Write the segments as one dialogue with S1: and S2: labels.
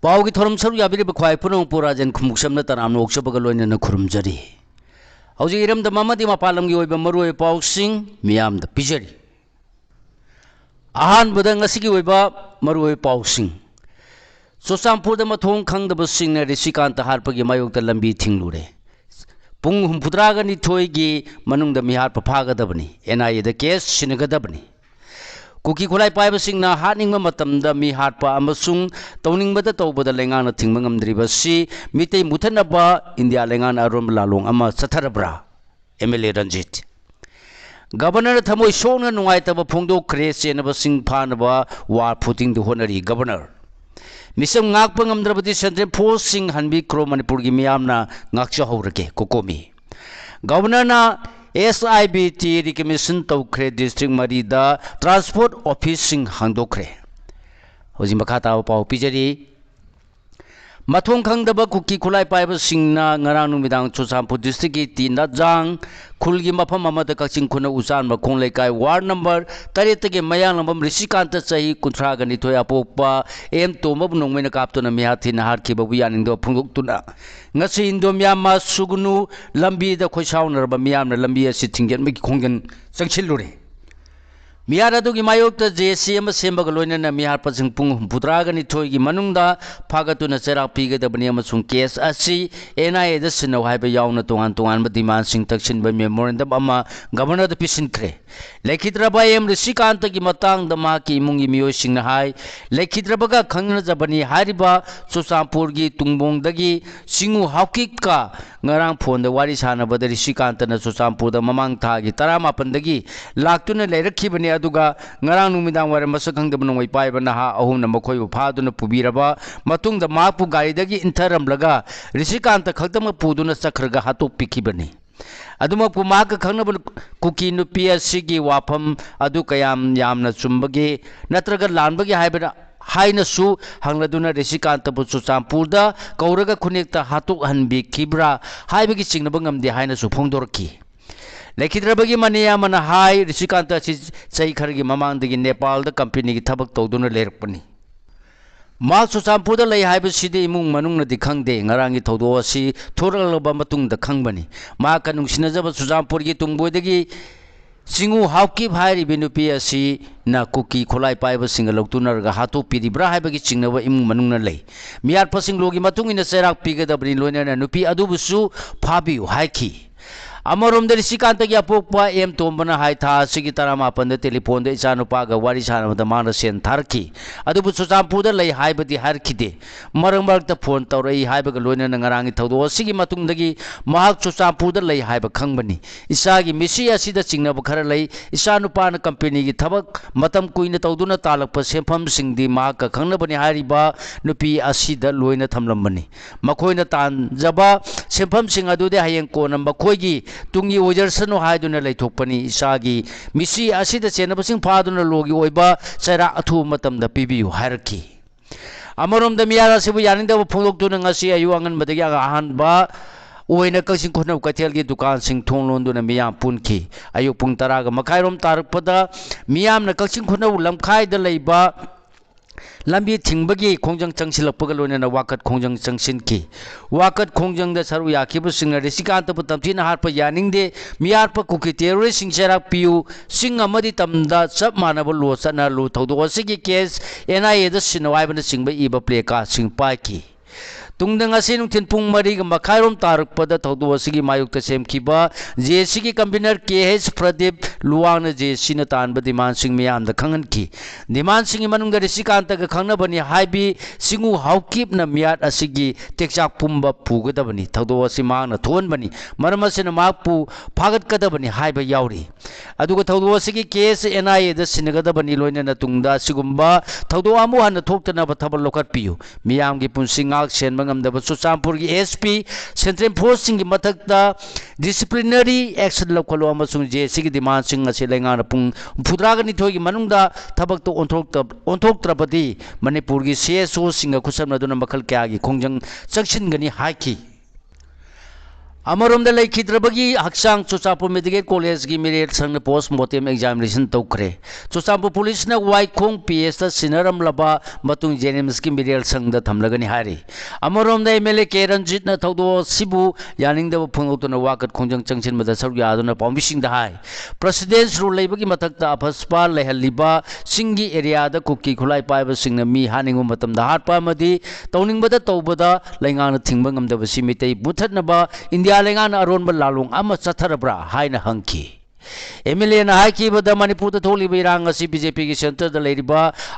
S1: Pawgi theorem सरु याबिरिब ख्वाई पुनम पुराजन खुमुक्समना तराम नोक्सबगा लोइनना खुरुमजरी हौजी इरमदा ममदी मपालमगी ओइबा मरुओइ पाउसिंग मियामदा पिजरी अहानबदा ngasiगी ओइबा मरुओइ पाउसिंग चुरचांपुरदा मथोंग खंगदबसिंगना ऋषिकांत हारपगी मायोक्ता लंबी थिंगलुरे पुंग हुमफुद्रागा निथोइगी मनुंगदा मिहारप फागदबनी एनआईएदा केस सिनगदबनी कुकी खुलाई पाइबसिंगना हानिंगमा मतमदा मिहारपा अमसुंग तौनिंगबदा तौबदा लेंगाना थिंगबा ngamdribasi मितै मुथनबा इंडिया लेंगाना अरोम लालोंग अमा सथरब्रा एमएलए रंजित गवर्नर थमोय सोंगना नुंगाइतबा फोंदोखरे चेनबसिंग फानबा वार फुटिंग दु होनरी गवर्नर मिसम ngakpa ngamdrabadi सेंट्रल फोर्स सिंग हनबी क्रो मणिपुर की मियामना ngakcha हौरके कोकोमी गवर्नर ना SIBT रिकमेंडेशन तौखरे डिस्ट्रिक्ट मरीदा ट्रांसपोर्ट ऑफिस सिंग हांदोखरे होजी मखाता पाव पिजरी मथों खंगदबा कुकी खुलाई पाइब सिंगना ngarang numitang Churachandpur district की तीन जांग खुलगी मफम अमद कक्चिंग खुना उसान मखोंग लेकाय वार्ड नंबर 8 के मयांग लंबम ऋषिकांत चही 32 अपोक्पा एम तोमब नोंगमेन कापतुना मिहाथि नहार खिबबु यानिंदो फुंगुक्तुना ngasi indo myama sugunu lambi da khoisaunarba miyamna lambi asi thinggen mi khonggen changchilure मियार अदुगी मायोक्ता जेसी अमा सेमबग लोइनना मिहार पसिंग पुंग हुमफुद्रागा निथोइगी मनुंगदा फागतुना चेराक पीगदबनी अमसुंग केस असि एनआईए दा सिनौ हाइबा याउना तोंगान तोंगान डिमांड सिंग तक्सिनबा मेमोरेंडम अमा गवर्नर दा पिसिनख्रे लेखिद्रबा एम ऋषिकांत की मतंग दा माकी इमुंगी मियोय सिंगना हाय लेखिद्रबगा खंगनजबनी हारिबा चुरचांपुर की तुंगबोंगदगी सिंगु हाउकिका ngarang phone da wari sanabada Rishikant ना चुरचांपुर दा ममांग थागी 18 दगी लाक्तुना लेरखिबनी अदुगा ngarang नुमिदांग वारे मसखंगदब नोंगै पाइबा नहा अहुम ना मखोय फादुना पुबीरबा मतुंग दा मापु गाड़ी दगी इंथरमलगा ऋषिकांत खक्तम पुदुना चखरगा हातोक पिखिबनी अदुमकु माक खंगनब कुकी नुपी असिगी वाफम अदु कयाम यामना चुंबगे नत्रगा लानबगे हाइबना हाइनसु हंगलदुना ऋषिकांतबु चुरचांपुरदा कौरगा खुनेक्ता हातुक हनबी खिब्रा हाइबगी चिंगनब ngamde हाइनसु फोंदोरकी लेखिद्रबगी मनिया मन हाई ऋषिकांत असि चै खरगी ममांगदगी नेपाल दा कंपनी की थबक तौदुना लेरपनी मा चुरचांपुरदा लै हाइबसिदि इमुंग मनुंगना दिखंगदे ngaranggi थौदो असि थोरलबा मतुंगदा खंगबनी मा कनुंगसिनजबा चुरचांपुरगी तुंगबोयदगी सिंगु हाउकी भाई बिनुपी असि ना कुकी खोलाई पाइब सिंग लौतुनरगा हातो पिरिब्रा हाइबगी चिंगनबा इमुंग मनुंगना लै मियार पसिंग लोगी मतुंगिना चेराक पिगदबनी लोइनना नुपी अदुबुसु फाबियु हाइखी अमरोम ऋषिकांत की अपोक्पा एम तोंबना हाई था सिगी 18 टेलीफोन दे इचानुपागा वारी सानबदा माना सेन थारकी अदुबु चुरचांपुरदा लै हाइबदी हारखिदे मरंग मरक्ता फोन तौरई हाइबगा लोइनना ngaranggi थौदो सिगी मतुंगदगी महाक चुरचांपुरदा लै हाइबा खंगबनी इसागी मिसी असिदा चिंगनब खर लै इचानुपाना कंपनी की थबक मतम कुइना तौदुना तालकपा सेंफम सिंगदी महाक खंगनबनी हारिबा नुपी असिदा लोइना थमलंबनी मखोइना तानजबा सेंफम सिंग अदुदे हयेंग कोना मखोइगी तुंगी ओजरसनो हाइदुना लैथोकपनी इसागी मिसी असिदा चेनबसिंग फादुना लोगी ओइबा चेरा अथु मतमदा पिबियु हारकी अमरोम द मियारा सिबु यानिंदब फोंदोक्तुना ngasi ayu anganbadagi ahanba ओइना कक्सिंग खुनब कथेल की दुकान सिंग थोंग लोंदुना मियाम पुनखी अयु पुंग 10 गा मखाइरोम तारकपदा मियामना कक्सिंग खुनब लमखाइदा लैबा लंबी थिंगबगी खोंजंग चंगसिलपग लोइनना वाकत खोंजंग चंगसिनकी वाकत खोंजंग द सरु याखिब सिंग ऋषिकांत प तमथिना हारप यानिंगदे मियार प कुकी टेररिस्ट सिंग सेराक पियु सिंग अमदि तमदा सब मानब लो सना लो थौदो असिगी केस एनआईए द सिनवाइबन सिंगब इबा प्ले का सिंग पाइकी तुंगदंग असे नुथिन पुंग मरीग मखाइरोम तारकपद थौदो असिगी मायुक्त सेमखिबा जेसीगी कन्वीनर केएच प्रदीप लुवांगना जेसीना तानब डिमांड सिंग मियामदा खंगनखी डिमांड सिंग मनुंग ऋषिकांत ग खंगनबनी हाइबी सिंगु हाउकिपना मियात असिगी टेक्चाक पुंबा पुगदबनी थौदो असि मांगना थोनबनी मरमसिना मापु फागतकदबनी हाइबा याउरी अदुग थौदो असिगी केस एनआईए द सिनगदबनी लोइनना तुंगदा सिगुंबा थौदो अमु हन थोक्तनब थबल लोकत पियु मियामगी पुंसिंगाक सेन चुरचांपुर की एसपी सेंट्रल फोर्स की मथक्ता डिसिप्लिनरी एक्शन लौखलो अमसुंग जेसी की डिमांड सिंग असे लेंगाना पुंग फुद्रागा निथोय की मनुंगदा थबक तो ओंथोक्त्रबदी मणिपुर की सीएसओ सिंग खुसमनदुना मखल क्या की खोंजंग चंगसिनगनी हाइकी अमरोम लेखिद्रबगी हक्सांग चुचापुर मेडिकल कॉलेज की मेरिट संग पोस्टमार्टम एग्जामिनेशन तौखरे चुचापुर पुलिस ने वाईखोंग पीएस सिनरम लबा मतुंग जेनिम्स की मेरिट संग थमलगनी हारी अमरोम एमएलए के रंजित थौदो सिबु यानिंगदब फोंगौतुना वाकत खोंजंग चंगसिनबदा सरुक यादुना पाउमिसिंग हाई प्रेसिडेंस रूल लेबगी मथक्ता अफस्पा लेहलिबा सिंगी एरिया दा कुकी खुलाई पाइब सिंगना मी हानिंगो मतमदा हाटपा मदी तौनिंगबदा तौबदा लैंगाना थिंगबा ngamdabasi mitei buthatnaba India lengan aronba lalung ama chatharabra haina hangki MLA ना हाई बद मणिपुर थोली इरांग बीजेपी की सेंटर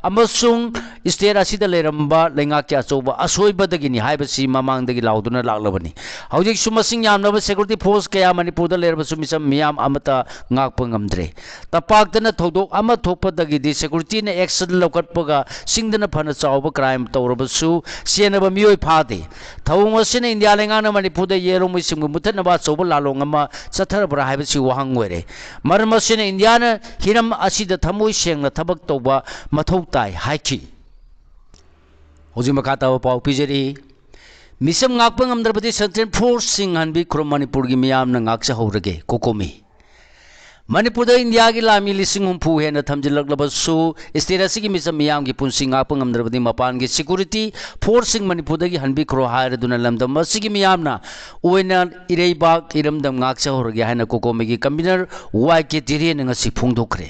S1: अमसुंग स्टेट असिद लेरंबा लेंगा के अचौब असोइबदगिनी हाइबसी ममांगदगी लाउदुना लाक्लबनी हौजिक सुमसिंग यामनब सिक्योरिटी फोर्स कया Manipur लेरबसु मिसम मियाम अमता ngakpa ngamdre tapaktana thodok ama thokpadagi security ne action lokatpaga singdana phana chawba crime tawrabasu senaba mioi phade thawung asina india lengana manipur da yeromui simgu muthanaba chawba lalong ama chatharabra haibasi wahang oire मरमसिन India हिरम असिद थमोई सेंगना थबक तौबा मथौ ताई हाइखि होजि मखा ताव पाउ पिजरी मिसम ngakpa ngamdrabadi सेंट्रल फोर्स सिंग हनबी ख्रोम मणिपुर की मियाम न ngaksa हौरगे कोकोमी मणिपुर इंडिया की लामी लिसिंग हुंफु हेन थमजिलकलबसु स्टेट असि मिसम मियाम की पुंसि ngakpa ngamdrabadi मपान की सिक्योरिटी फोर्स सिंग मणिपुर की हनबी ख्रो हायरदुना लमदम असि की मियामना ओइना इरेबाक इरमदम ngaksa हौरगे हायना कोकोमी की कमिश्नर वाई के तिरेन ngasi फोंदोखरे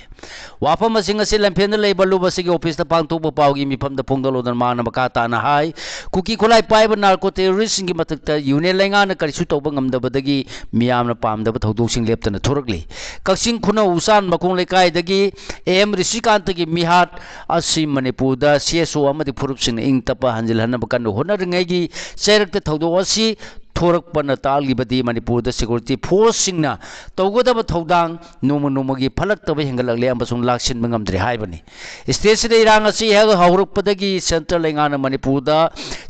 S1: वाफम असिंग असि लंफेन लेबा लुबसि की ऑफिस ता पांगथोप पावगी मिफम दा फोंदलोदन मान मका ताना हाई कुकी खुलाई पाइब नार्को टेररिस्ट की मतकता यूनियन लेंगाना करिसु तौबा ngamdabadagi मियामना पामदब थौदोसिंग लेप्तना थोरकली कक्सिंग खुना उसान मकोंग लेकाइदगी एम ऋषिकांत की मिहाट असि मणिपुर सीएसओ अमदि फुरुपसिंग इंग तपा हंजिलहनब कन होनरंगैगी चैरक्ता थौदो असि थोरकपन तालगिबदी मणिपुर सिक्योरिटी फोर्स सिंगना तौगदब थौदांग नोम नोमगी फलक्तब हेंगलगले अमसुंग लाक्सिन मंगमद्रे हाइबनी स्टेट से इरांग असि हेग हौरकपदगी सेंट्रल लेंगाना मणिपुर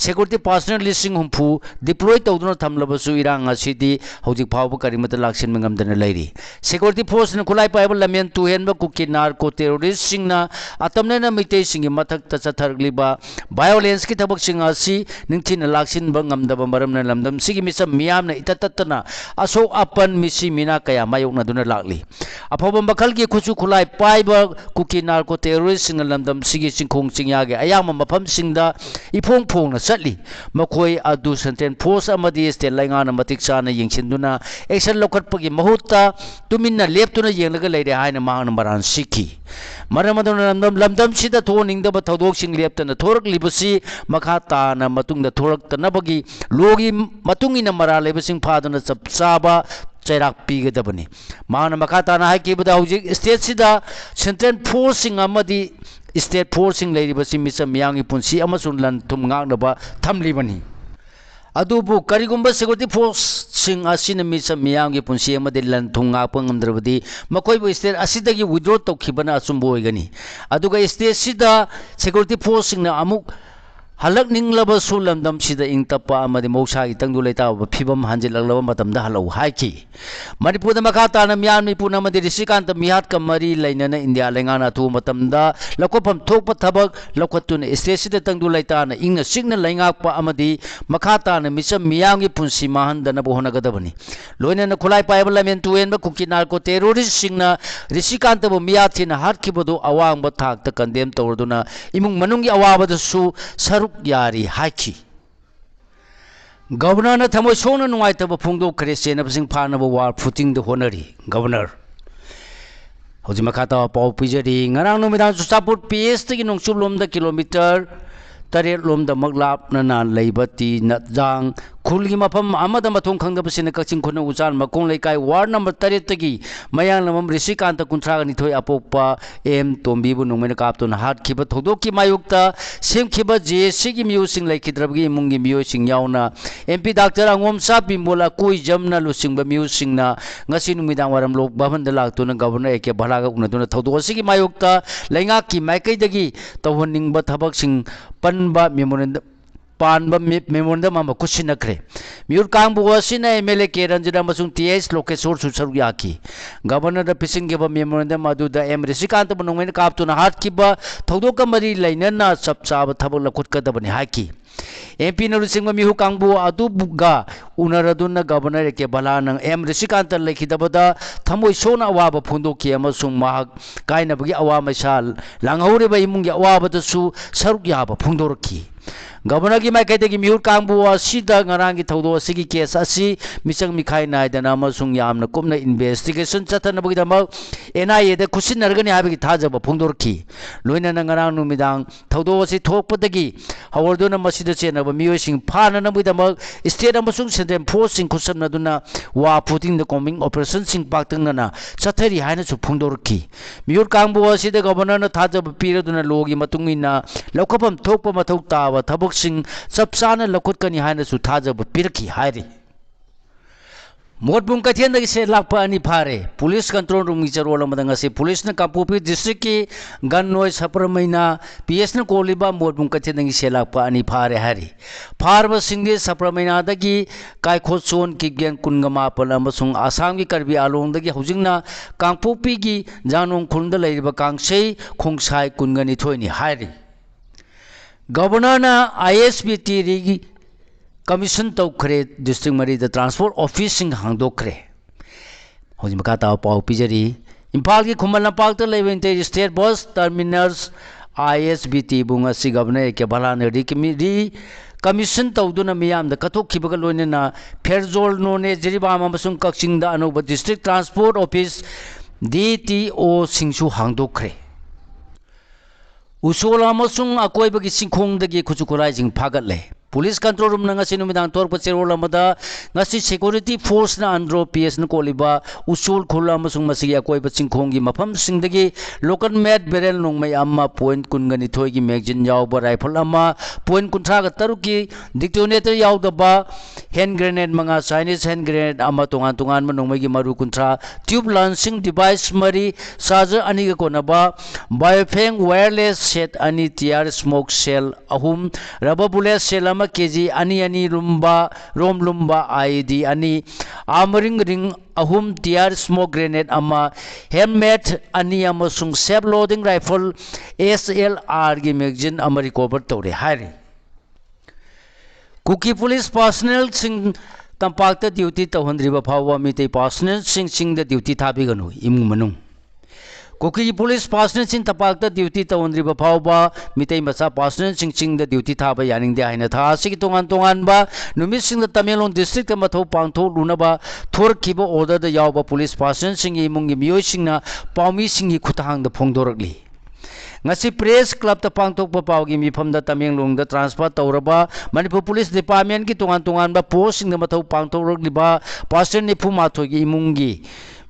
S1: सिक्योरिटी पर्सनल लिसिंग हुंफु डिप्लॉय तौदुना थमलबसु इरांग असिदी हौजिक फावब करिमत लाक्सिन मंगमदन लैरी सिक्योरिटी फोर्स न खुलाई पाइब लमेन तुहेनब कुकी नार्को टेररिस्ट सिंगना अतमनेना मितै सिंगी मथक चथरगलिबा वायोलेंस की थबक सिंग असि निंथिन लाक्सिन बंगमदब मरमना लमदम सिगी मिसम मियामना इतततना असो अपन मिसी मिना कया मायोकना दुना लागली अफब मखल की खुचु खुलाई पाइब कुकी नार्को टेररिस्ट सिंग लमदम सिगी चिंखोंग चिंयागे अयाम मफम सिंगदा इफोंग फोंगना चटली मखोय अदु सेंट्रल फोर्स अमदी स्टेट लेंगाना मतिक चाना यिंगसिनदुना एक्शन लोकटपगी महुत्ता तुमिन्ना लेप्तुना येंगलगा लेरे हायना मांगना मरान सिखी मरमदुना लमदम सिदा थोनिंगदब थौदोकसिंग लेप्तना थोरकलिबसि मखा ताना मतुंगदा थोरक्तनबगी लोगी मतुंगिना मरा लेबसिंग फादुना चप चाबा चैराक पीगदबनी मांगना मखा ताना हाइकिबदा हौजिक स्टेट सिदा सेंट्रल फोर्स सिंग अमदी स्टेट फोर्स सिंग लेरिबसि मिसम मियांगी पुंसी अमसुन लन थुम ngaknaba thamlibani अदुबु करिगुंबा सिक्योरिटी फोर्स सिंग असिन मिसम मियांगी पुंसी अमदि लन थुम ngakpa ngamdrabadi मखोइबु स्टेट असिदगी विड्रॉ तौखिबना अचुंबो ओइगनी अदुगा स्टेट सिदा सिक्योरिटी फोर्स सिंगना अमुक हलक निंगलबसु लमदम सिदा इंग तप्पा अमदि मौसागी तंगदु लेताब फिबम हांजिलगलब मतमदा हलौ हाइकी मणिपुर मखा ताना मियामी पुना मदि ऋषिकांत मिहाट कमरी लैनना इंडिया लेंगाना थु मतमदा लकोफम थोकप थबक लखतुन स्टेसिदा तंगदु लेताना इंग सिग्न लैंगाकपा अमदि मखा ताना मिसम मियांगी पुंसी माहनदना बोहनगदबनी लोइनना खुलाई पाइब लमेन तुएन कुकी नार्को टेररिस्ट सिंगना ऋषिकांत बो मियाथिना हाटखिबदु अवांग थाकता कंडेम तौरदुना इमुंग मनुंगी अवाबदसु सरुक यारी हाइखी गवर्नर थमोय सोना नुवाइतब फोंदोखरे सेनबसिंग फानब वार फुटिंग द होनरी गवर्नर हौजि मखाता पाउ पिजरी ngarang नुमिदां चुचापुर पीएस तगी नोंचुब लोमदा किलोमीटर 8 लोमदा मगलापना लेबती नजांग खुलगी मफम अमद मथों खंगबसिन कचिंग खुन उचान मकों लेकाय वार्ड नंबर 8 तगी मयांग नमम ऋषिकांत कुंथ्राग निथोय अपोपा एम तोंबीबु नुमेन कापतुन हाट खिब थोदोकी मायुक्ता सेमखिब जेसी की म्यूसिंग लेखिद्रबगी इमुंगी म्यूसिंग यावना एमपी डॉक्टर अंगोमसा बिमोला कोई जमना लुसिंग म्यूसिंगना ngasi नुमिदां वारम लोक भवन द लाक्तुन गवर्नर एके भलागा उनदुन थोदोसी की मायुक्ता लेंगा की माइकैदगी तवहनिंग ब थबकसिंग पनबा मेमोरेंडम पानबा मेमोरेंडम अमा कुसिनखरे म्यूर कांगबु असिना एमएलए के रंजना मसुंग टीएस लोकेश्वर सुसरु याकी गवर्नर द पिसिंग गेबा मेमोरेंडम अदुदा एम ऋषिकांत बनोंगमेन कापतुना हाटकिबा थौदोक मरी लैनना चपचाब थबक लखुटकदबनि हाकी MP Narusinga Mihu Kangbu Adubuga Unaraduna Governor Kebalan M. Rishikanta Lekidabada Tamoi Sona Awaba Pundoki Amasung Mahak Kainabagi Awamashal Langhore by Munga Awaba Su Sarukaba Pundorki. Governor ki maikhaidagi miur kangbu asida ngarangi thaudo asigi case asi misang mikhai naidana amasung yamna kumna investigation chathanabagidama NIA da khusinargani habigi thajaba phongdorki loina ngarang numidang thaudo asi thokpadagi hawarduna masida chenaba miyosing phana nabidama state amasung central forcing khusamnaduna wa putting the coming operation sing paktangna chathari haina su phongdorki miur kangbu asida governor na thajaba piraduna logi matungina lokapam thokpa mathau tawa thabok sing sabsana lakutkani haina su thajaba pirki hairi Motbung Kathian se lakpa ani phare police control room gi charol amadanga se police na Kapupi district ki gun noise sapramaina PS na koliba Motbung Kathian se lakpa ani phare hari pharba singge sapramaina dagi kai khochon ki gen kungama pala amasung Assam gi Karbi Along dagi hujingna Kapupi gi janong khunda leiriba kangsei khongsai kungani thoini hari Governor na ISBT ri Commission Tokre District Mari the Transport Office sing hangdokre Hojimaka Pau Pijari Impal ki Khumala Pakta Levente State Bus Terminals ISBT Bunga si Governor ke Balana ri Commission Tawduna Miyam the Katok Kibagaloina Perzol None Jeriba Mamasung Kaksing da Anoba District Transport Office DTO Singshu hangdokre Usola Masung Akoibagi Singkong the Kuchukurai Jing Pagatle Police control room nga sinumidang tor pacherola mada ngasi security force na andro PS na koliba usul khula amasung masigi akoi pachingkhongi mafam singdagi local med barrel nongmai amma point kungani thoigi magazine yawba rifle amma point kunthra ga taruki detonator yawdaba hand grenade manga Chinese hand grenade amma tongan manongmai gi maru kunthra tube launching device mari charger ani ga konaba biofeng wireless set ani TR smoke cell ahum rubber bullet cell KG ani lumba rom lumba ID ani armoring ring ahum TR smoke grenade ama helmet ani amasung self loading rifle SLR gi magazine ama recover tore hari Kuki police personnel sing tampakta duty tawhandriba phawa mitei personnel sing the duty thabiganu imung manung Kuki police personnel sing tapakta duty tawandriba phawba mitei masa personnel sing the duty thaba yaning de haina tha sigi tongan ba numit sing the Tamelong district mathau pangtho lunaba thorkiba order the yawba police personnel sing imungi miyoi singna paumi singi khutahang da phongdoragli ngasi press club ta pangthokpa pawgi mifam da Tamelong da transfer tawraba Manipur police department ki tongan ba post sing da mathau pangthoragli ba personnel nifu mathogi imungi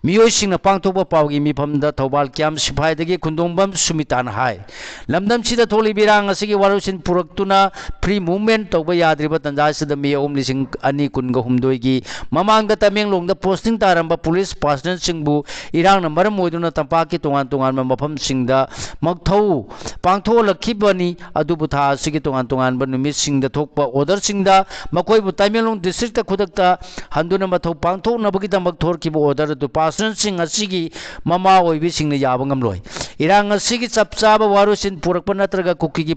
S1: Miyoi sing na pangthokpa pawgi mifam da Thobal Kyam Sipai dagi Khundongbam Sumitan hai lamdam sida tholi birang asigi warusin puraktuna free movement tawba yadriba tanja sida miyom lising ani kunga humdoi gi mamang da Tamelong da posting taramba police personnel singbu irang na maram oiduna tampaki tongan mafam singda magthau pangtho lakhibani adubu tha asigi tongan ba numit singda thokpa order singda makoi bu Tamelong district ta khudakta handuna mathau pangtho nabagi damak thorkiba order du personnel sing asigi mama oibi singna yaba ngamloi irang asigi chapchaba warusin purakpa natraga kuki gi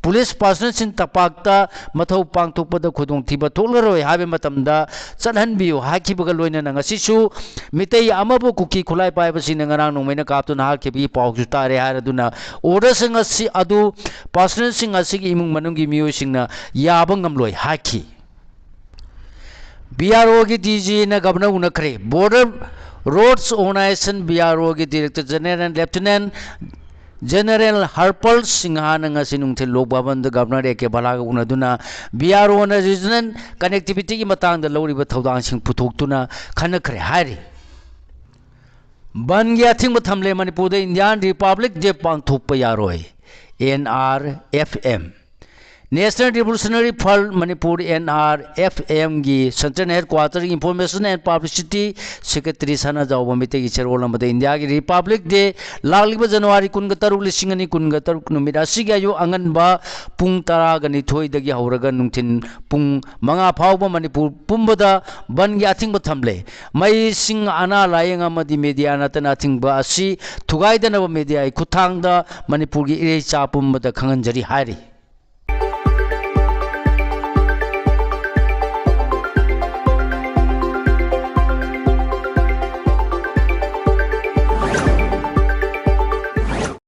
S1: police personnel sing tapakta mathau pangthokpada khudong thiba tholgaroi habe matamda chalhanbiyo hakibaga loina ngasisu mitei amabu kuki khulai paiba sing ngarang nongmaina kaptuna hakibi pawju tare haraduna order sing asi adu personnel sing asigi imung manunggi miyo singna yaba ngamloi haki BRO ki DG na governor unakre border Roads Organization BRO ki Director General Lieutenant General Harpal Singhana ngasi nungthil lokbaban da governor eke balaga unaduna BRO na regional connectivity ki matang da lawriba thodang sing puthoktuna khanakre hari Bangya thing thamle Manipur da Indian Republic Day pangthokpa yaroi NRFM National Revolutionary Front Manipur NRFM gi Central Headquarter Information and Publicity Secretary Sana Jawba Mitegi Cherol Amada India gi Republic Day Lagliba January 13 numit asiga yo anganba pung tara gani thoi dagi hauraga nungthin pung manga phawba Manipur pumbada ban gi athing ba thamle mai sing ana layeng amadi media natana thingba asi thugai dana media kuthangda Manipur gi ire cha pumbada khanganjari hari